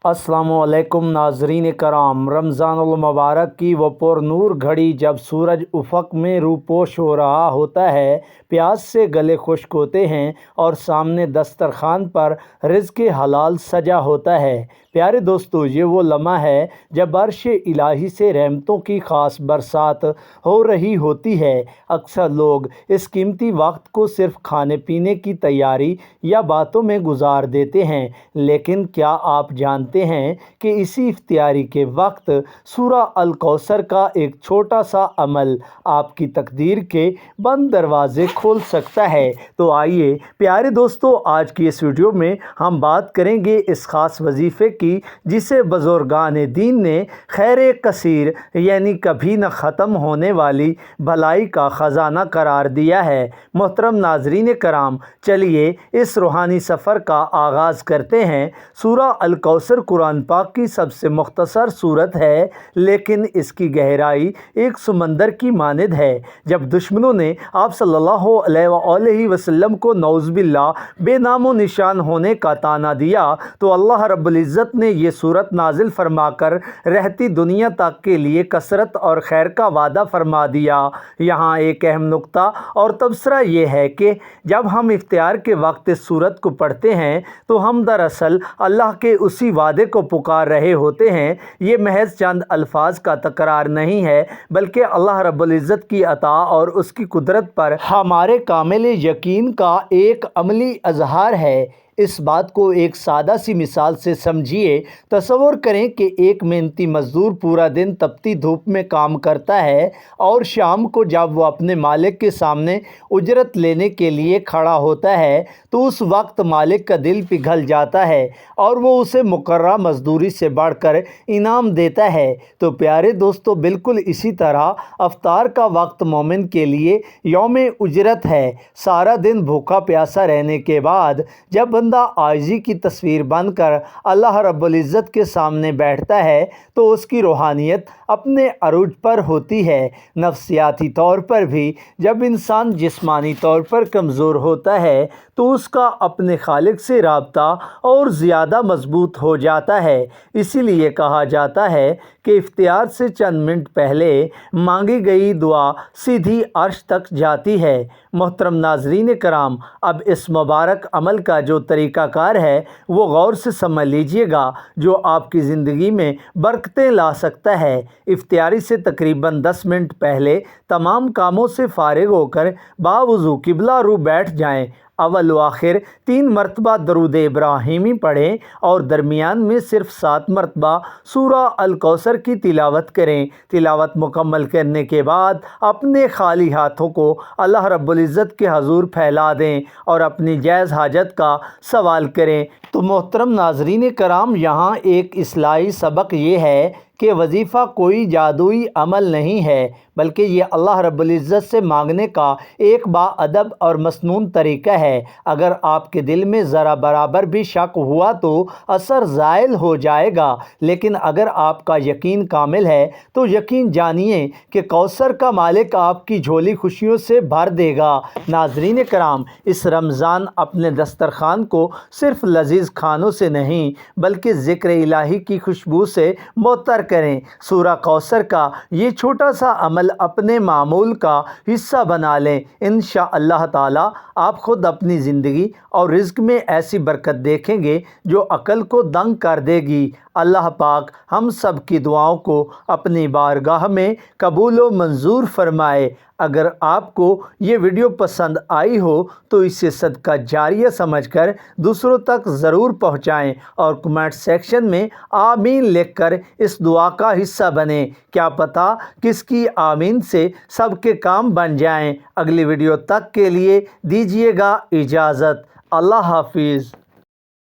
अस्सलामुअलैकुम नाज़रीन कराम। रमज़ानुल मुबारक की वो पुरनूर घड़ी जब सूरज उफ़क़ में रूपोश हो रहा होता है, प्यास से गले खुश्क होते हैं और सामने दस्तरखान पर रिज़्क़ हलाल सजा होता है। प्यारे दोस्तों, ये वो लम्हा है जब अर्श इलाही से रहमतों की ख़ास बरसात हो रही होती है। अक्सर लोग इस कीमती वक्त को सिर्फ़ खाने पीने की तैयारी या बातों में गुजार देते हैं, लेकिन क्या आप जानते हैं कि इसी इफ्तियारी के वक्त सूरा अल कौसर का एक छोटा सा अमल आपकी तकदीर के बंद दरवाज़े खोल सकता है। तो आइए प्यारे दोस्तों, आज की इस वीडियो में हम बात करेंगे इस ख़ास वजीफ़े की जिसे बुज़ुर्गान दीन ने खैर कसीर यानी कभी न ख़त्म होने वाली भलाई का ख़जाना करार दिया है। मोहतरम नाज़रीन कराम, चलिए इस रूहानी सफ़र का आगाज़ करते हैं। सूरा अल कौसर कुरान पाक की सबसे मुख्तसर सूरत है, लेकिन इसकी गहराई एक समंदर की मानद है। जब दुश्मनों ने आप सल्लल्लाहु अलैहि वसल्लम को नौज़ुबिल्लाह बेनामो निशान होने का ताना दिया, तो अल्लाह रब्बुल इज़्ज़त ने ये सूरत नाजिल फरमाकर रहती दुनिया तक के लिए कसरत और खैर का वादा फरमा दिया। यहाँ एक अहम नुक्ता और तबसरा ये है कि जब हम इफ्तियार के वक्त इस सूरत को पढ़ते हैं तो हम दरअसल अल्लाह के उसी वादे को पुकार रहे होते हैं। ये महज चंद अल्फाज का तकरार नहीं है, बल्कि अल्लाह रब्बुल इज़्ज़त की अता और उसकी कुदरत पर हमारे कामिल यकीन का एक अमली इजहार है। इस बात को एक सादा सी मिसाल से समझिए। तसव्वुर करें कि एक मेहनती मज़दूर पूरा दिन तपती धूप में काम करता है और शाम को जब वो अपने मालिक के सामने उजरत लेने के लिए खड़ा होता है तो उस वक्त मालिक का दिल पिघल जाता है और वो उसे मुकर्रर मजदूरी से बढ़कर इनाम देता है। तो प्यारे दोस्तों, बिल्कुल इसी तरह अफ्तार का वक्त मोमिन के लिए यौम उजरत है। सारा दिन भूखा प्यासा रहने के बाद जब बंदा आजिज़ी की तस्वीर बनकर अल्लाह रब्बुल इज़्ज़त के सामने बैठता है तो उसकी रूहानियत अपने अरूज पर होती है। नफ्सियाती तौर पर भी जब इंसान जिस्मानी तौर पर कमज़ोर होता है तो उसका अपने खालिक से राब्ता और ज़्यादा मजबूत हो जाता है। इसीलिए कहा जाता है कि इफ्तियार से चंद मिनट पहले मांगी गई दुआ सीधी अर्श तक जाती है। मोहतरम नाज़रीन कराम, अब इस मुबारक अमल का जो तरीक़ाकार है वो गौर से समझ लीजिएगा, जो आपकी ज़िंदगी में बरकतें ला सकता है। इफ्तियारी से तकरीबन 10 मिनट पहले तमाम कामों से फ़ारिग होकर बावुज़ू किबला रू बैठ जाएं। अव्वल व आखिर 3 मरतबा दरूद इब्राहिमी पढ़ें और दरमियान में सिर्फ 7 मरतबा सूरा अल कौसर की तिलावत करें। तिलावत मुकम्मल करने के बाद अपने खाली हाथों को अल्लाह रब्बुल इज़्ज़त के हजूर फैला दें और अपनी जायज़ हाजत का सवाल करें। तो मोहतरम नाज़रीन कराम, यहाँ एक इस्लाही सबक ये है कि वजीफ़ा कोई जादुई अमल नहीं है, बल्कि ये अल्लाह रब्बुल इज़्ज़त से मांगने का एक बाअदब और मसनून तरीक़ा है। अगर आपके दिल में ज़रा बराबर भी शक हुआ तो असर ज़ायल हो जाएगा, लेकिन अगर आपका यकीन कामिल है तो यकीन जानिए कि कौसर का मालिक आपकी झोली खुशियों से भर देगा। नाज़रीन कराम, इस रमज़ान अपने दस्तरखान को सिर्फ़ लजीज़ खानों से नहीं बल्कि ज़िक्र इलाही की खुशबू से मुअत्तर करें। सूरा कौसर का ये छोटा सा अमल अपने मामूल का हिस्सा बना लें। इंशाअल्लाह ताला आप ख़ुद अपनी ज़िंदगी और रिज़्क़ में ऐसी बरकत देखेंगे जो अक़ल को दंग कर देगी। अल्लाह पाक हम सब की दुआओं को अपनी बारगाह में कबूल व मंजूर फरमाए। अगर आपको ये वीडियो पसंद आई हो तो इसे सदका जारिया समझकर दूसरों तक ज़रूर पहुँचाएँ और कमेंट सेक्शन में आमीन लिखकर इस दुआ का हिस्सा बने। क्या पता किसकी आमीन से सबके काम बन जाएं। अगली वीडियो तक के लिए दीजिएगा इजाज़त। अल्लाह हाफिज़।